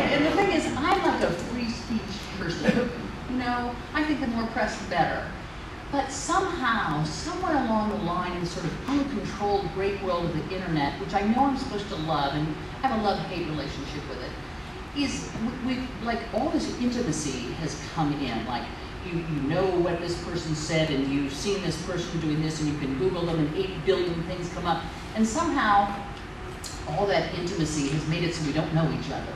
and the thing is, I'm like a free speech person. You know, I think the more press, the better. But somehow, somewhere along the line in the sort of uncontrolled great world of the internet, which I know I'm supposed to love and have a love-hate relationship with it, is we've, like, all this intimacy has come in. Like, you know what this person said, and you've seen this person doing this, and you can Google them, and 8 billion things come up. And somehow, all that intimacy has made it so we don't know each other.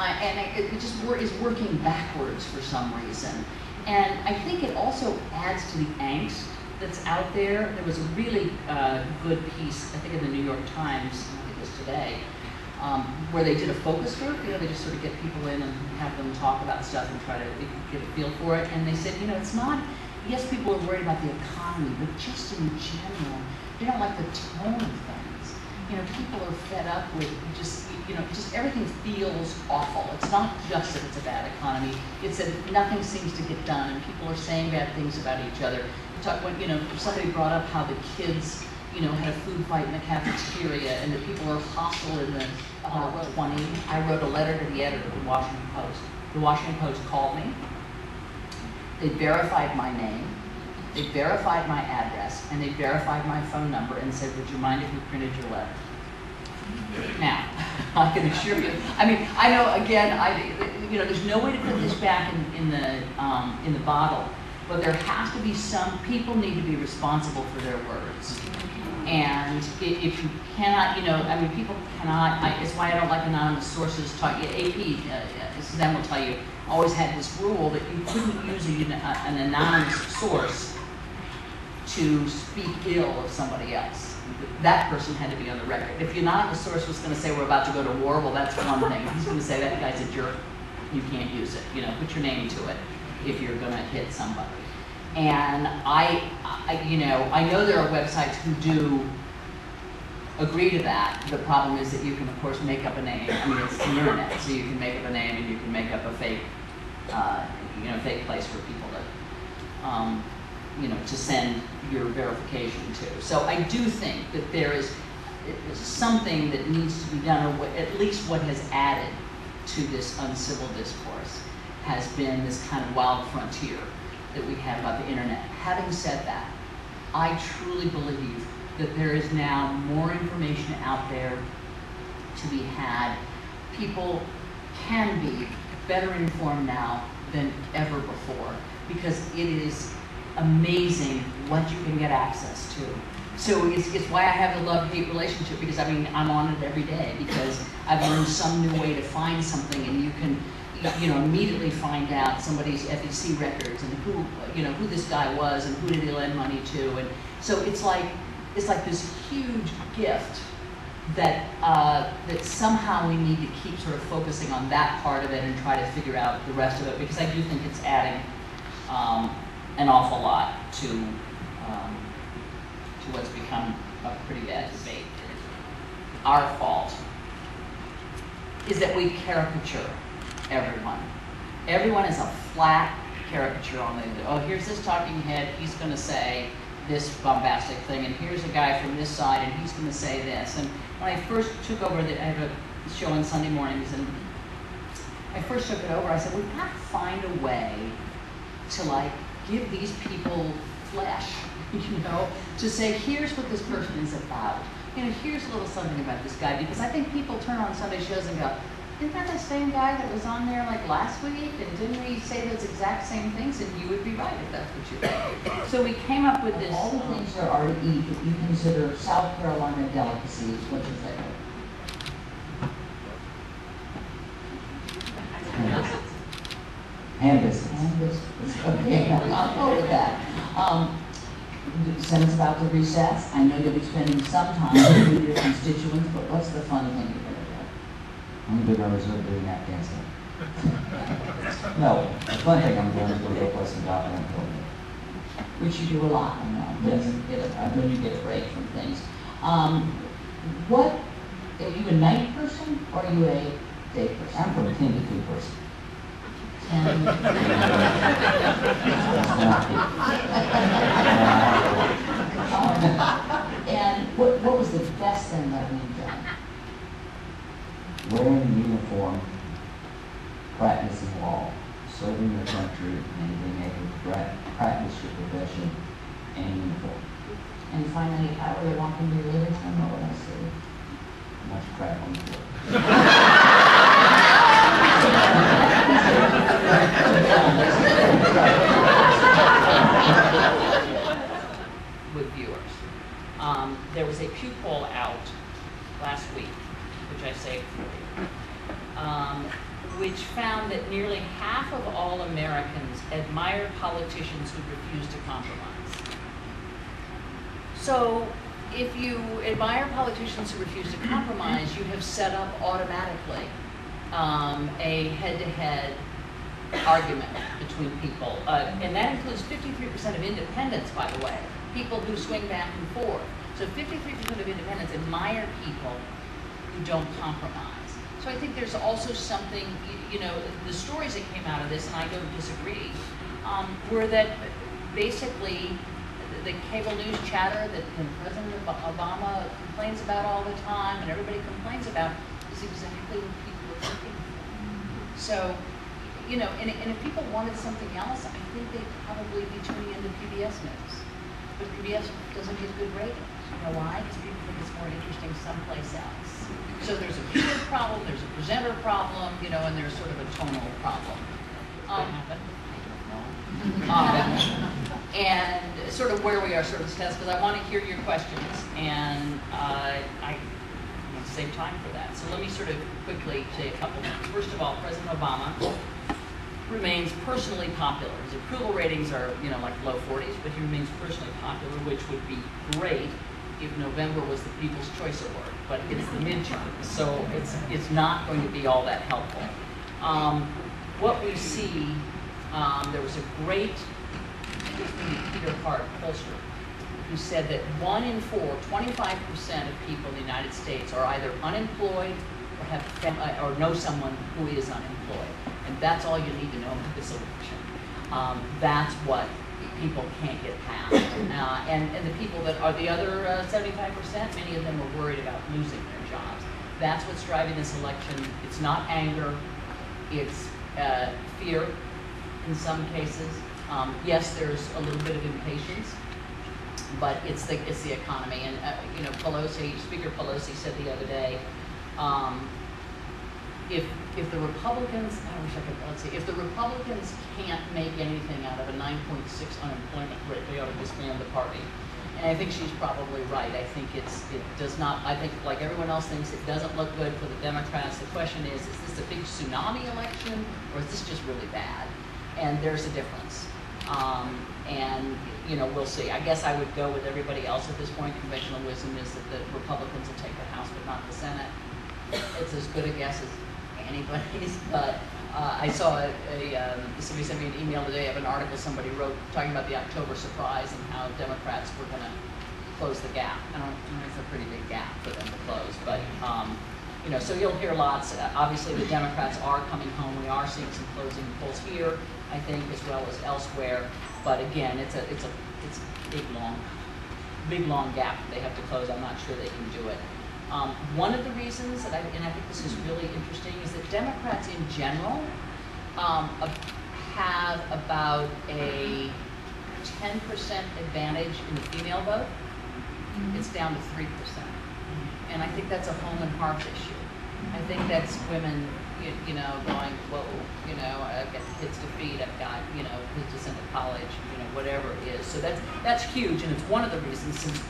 It just is working backwards for some reason. And I think it also adds to the angst that's out there. There was a really good piece, I think in the New York Times, I think it was today, where they did a focus group. You know, they just sort of get people in and have them talk about stuff and try to get a feel for it. And they said, you know, it's not, yes, people are worried about the economy, but just in general, they don't like the tone of things. You know, people are fed up with just, you know, just everything feels awful. It's not just that it's a bad economy, it's that nothing seems to get done and people are saying bad things about each other. You know, somebody brought up how the kids, you know, had a food fight in the cafeteria and that people are hostile in the 20. I wrote a letter to the editor of the Washington Post. The Washington Post called me. They verified my name. They verified my address, and they verified my phone number and said, would you mind if we printed your letter? Now, I can assure you, I mean, I know, again, you know, there's no way to put this back in the bottle, but there has to be some, people need to be responsible for their words. And if you cannot, you know, I mean, people cannot, it's why I don't like anonymous sources. AP, Suzanne will tell you, always had this rule that you couldn't use an anonymous source to speak ill of somebody else. That person had to be on the record. If the anonymous source was going to say we're about to go to war, well, that's one thing. He's going to say that guy's a jerk. You can't use it. You know, put your name to it if you're going to hit somebody. And you know, I know there are websites who do agree to that. The problem is that you can, of course, make up a name. I mean, it's the internet, so you can make up a name and you can make up a fake, you know, fake place for people to, you know, to send your verification to. So I do think that there is something that needs to be done, or at least what has added to this uncivil discourse has been this kind of wild frontier that we have about the internet. Having said that, I truly believe that there is now more information out there to be had. People can be better informed now than ever before, because it is amazing what you can get access to. So it's why I have a love-hate relationship, because I mean, I'm on it every day, because I've learned some new way to find something, and you can, you know, immediately find out somebody's FEC records and who, you know, who this guy was and who did he lend money to. And so it's like this huge gift that that somehow we need to keep sort of focusing on that part of it and try to figure out the rest of it, because I do think it's adding an awful lot to what's become a pretty bad debate. Our fault is that we caricature everyone. Everyone is a flat caricature on the, oh, here's this talking head, he's going to say this bombastic thing, and here's a guy from this side, and he's going to say this. And when I first took over, I have a show on Sunday mornings, and I first took it over, I said, we've got to find a way to, like, give these people flesh, you know, to say, here's what this person is about. You know, here's a little something about this guy, because I think people turn on Sunday shows and go, isn't that the same guy that was on there like last week? And didn't we say those exact same things? And you would be right if that's what you think. So we came up with this. All the things there are to eat that you consider South Carolina delicacies, what's your favorite? Ham biscuits. Ham biscuits. Okay, I'll go with that. The Senate's about to recess. I know you'll be spending some time with your constituents, but what's the fun thing you're going to do? I'm going to reserve doing that dancing. No, the fun thing I'm doing is go play some golf and employment, which you do a lot. I know. Yes. When you get a break from things. What are you a night person or are you a day person? I'm from a 10 to 2 person. And what was the best thing that we've done? Wearing a uniform practicing law, serving your country, and being able to practice your profession and uniform. And finally, I really walk into your living room, know what I see? Much crap on the floor. With viewers. There was a Pew poll out last week, which I saved for you, which found that nearly half of all Americans admire politicians who refuse to compromise. So if you admire politicians who refuse to compromise, you have set up automatically a head-to-head argument between people. And that includes 53% of independents, by the way, people who swing back and forth. So 53% of independents admire people who don't compromise. So I think there's also something, you know, the stories that came out of this, and I don't disagree, were that basically the cable news chatter that President Obama complains about all the time and everybody complains about is exactly what people are looking for. So, you know, and if people wanted something else, I think they'd probably be tuning into PBS News. But PBS doesn't get good ratings. You know why? Because people think it's more interesting someplace else. So there's a viewer problem, there's a presenter problem, you know, and there's sort of a tonal problem. And sort of where we are sort of this test, because I want to hear your questions, and I want to save time for that. So let me sort of quickly say a couple things. First of all, President Obama remains personally popular. His approval ratings are, you know, like low 40s, but he remains personally popular, which would be great if November was the People's Choice Award, but it's the midterm, so it's not going to be all that helpful. What we see, there was a great Peter Hart pollster who said that 1 in 4, 25% of people in the United States are either unemployed or have or know someone who is unemployed, and that's all you need to know about this election. That's what people can't get past. And the people that are the other 75%, many of them are worried about losing their jobs. That's what's driving this election. It's not anger, it's fear in some cases. Yes, there's a little bit of impatience, but it's the economy. And you know, Speaker Pelosi said the other day, if the Republicans, if the Republicans can't make anything out of a 9.6 unemployment rate, they ought to disband the party. And I think she's probably right. I think it does not, I think like everyone else thinks, it doesn't look good for the Democrats. The question is this a big tsunami election, or is this just really bad? And there's a difference. And, you know, we'll see. I guess I would go with everybody else at this point. Conventional wisdom is that the Republicans will take the House, but not the Senate. It's as good a guess as anybody's, but I saw somebody sent me an email today of an article somebody wrote talking about the October surprise and how Democrats were going to close the gap. I don't know, it's a pretty big gap for them to close, but you know, so you'll hear lots. Obviously, the Democrats are coming home. We are seeing some closing polls here, I think, as well as elsewhere. But again, it's a big long gap they have to close. I'm not sure they can do it. One of the reasons that I think this is really interesting is that Democrats in general have about a 10% advantage in the female vote. It's down to 3%. And I think that's a home and hearth issue. I think that's women, you know, going, whoa, you know, I've got kids to feed, I've got, you know, kids to send to college, you know, whatever it is. So that's huge, and it's one of the reasons, since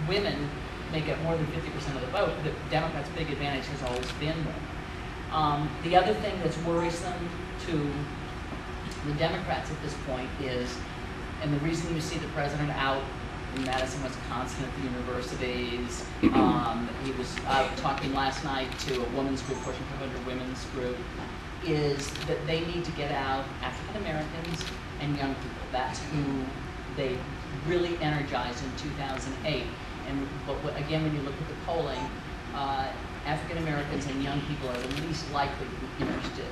women make up more than 50% of the vote, the Democrats' big advantage has always been women. The other thing that's worrisome to the Democrats at this point is, and the reason you see the president out in Madison, Wisconsin at the universities, he was out talking last night to a women's group, Fortune 500 women's group, is that they need to get out African Americans and young people. That's who they really energized in 2008. And again, when you look at the polling, African Americans and young people are the least likely to be interested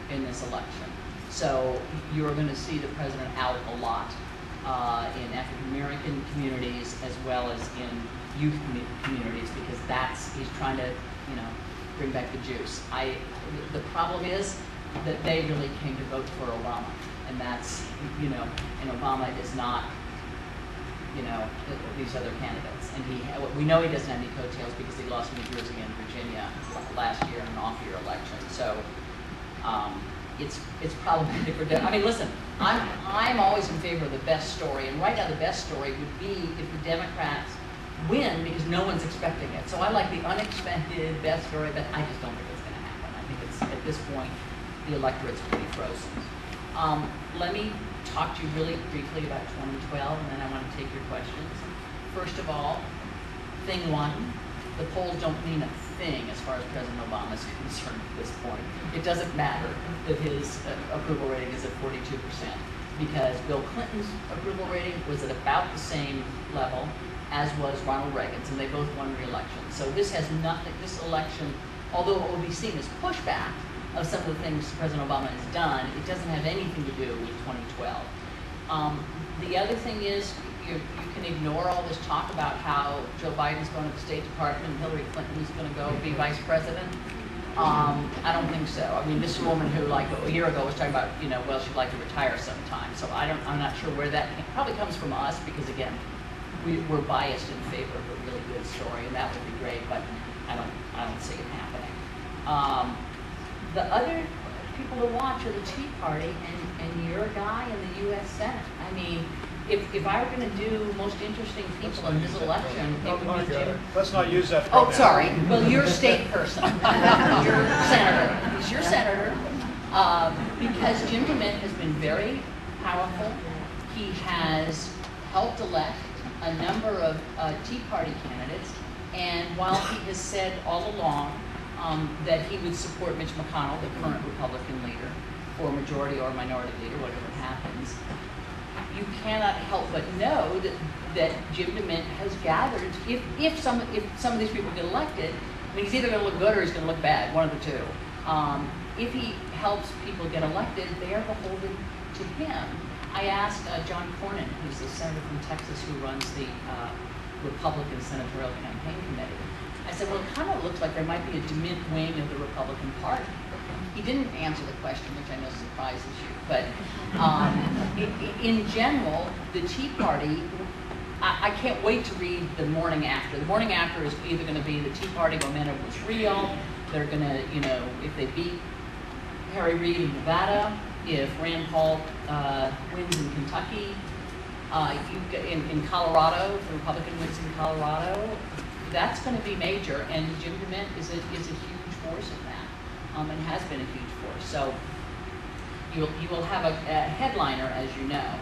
in this election. So you're going to see the president out a lot in African American communities as well as in youth communities, because he's trying to, you know, bring back the juice. The problem is, that they really came to vote for Obama. And that's, you know, and Obama is not, you know, these other candidates. And we know he doesn't have any coattails because he lost New Jersey and Virginia last year in an off-year election. So it's problematic for I mean, listen, I'm always in favor of the best story, and right now the best story would be if the Democrats win because no one's expecting it. So I like the unexpected best story, but I just don't think it's going to happen. I think it's, at this point, the electorate's pretty frozen. Let me talk to you really briefly about 2012, and then I want to take your questions. First of all, thing one, the polls don't mean a thing as far as President Obama is concerned at this point. It doesn't matter that his approval rating is at 42%, because Bill Clinton's approval rating was at about the same level as was Ronald Reagan's, and they both won re-election. So this has nothing, this election, although it will be seen as pushback of some of the things President Obama has done, it doesn't have anything to do with 2012. The other thing is, you can ignore all this talk about how Joe Biden's going to the State Department and Hillary Clinton's going to go be vice president. I don't think so. I mean, this woman who, like, a year ago was talking about, you know, well, she'd like to retire sometime. So I'm not sure where that probably comes from us, because again, we're biased in favor of a really good story, and that would be great, but I don't see it happening. The other people to watch are the Tea Party, and you're a guy in the U.S. Senate. I mean, if I were going to do most interesting people in this election, it would be Jim. Let's not use that. Oh, sorry. Well, you're a state person. You're senator. He's your senator. Because Jim DeMint has been very powerful. He has helped elect a number of Tea Party candidates, and while he has said all along that he would support Mitch McConnell, the current Republican leader, for majority or minority leader, whatever happens, you cannot help but know that Jim DeMint has gathered, if some of these people get elected, I mean, he's either going to look good or he's going to look bad, one of the two. If he helps people get elected, they are beholden to him. I asked John Cornyn, who's the senator from Texas who runs the Republican Senatorial Campaign Committee. I said, well, it kind of looks like there might be a DeMint wing of the Republican Party. He didn't answer the question, which I know surprises you, but in general, the Tea Party, I can't wait to read the morning after. The morning after is either going to be the Tea Party momentum was real, they're going to, you know, if they beat Harry Reid in Nevada, if Rand Paul wins in Kentucky, in Colorado, if the Republican wins in Colorado, that's going to be major, and Jim DeMint is a huge force in that, and has been a huge force. So you will have a headliner, as you know.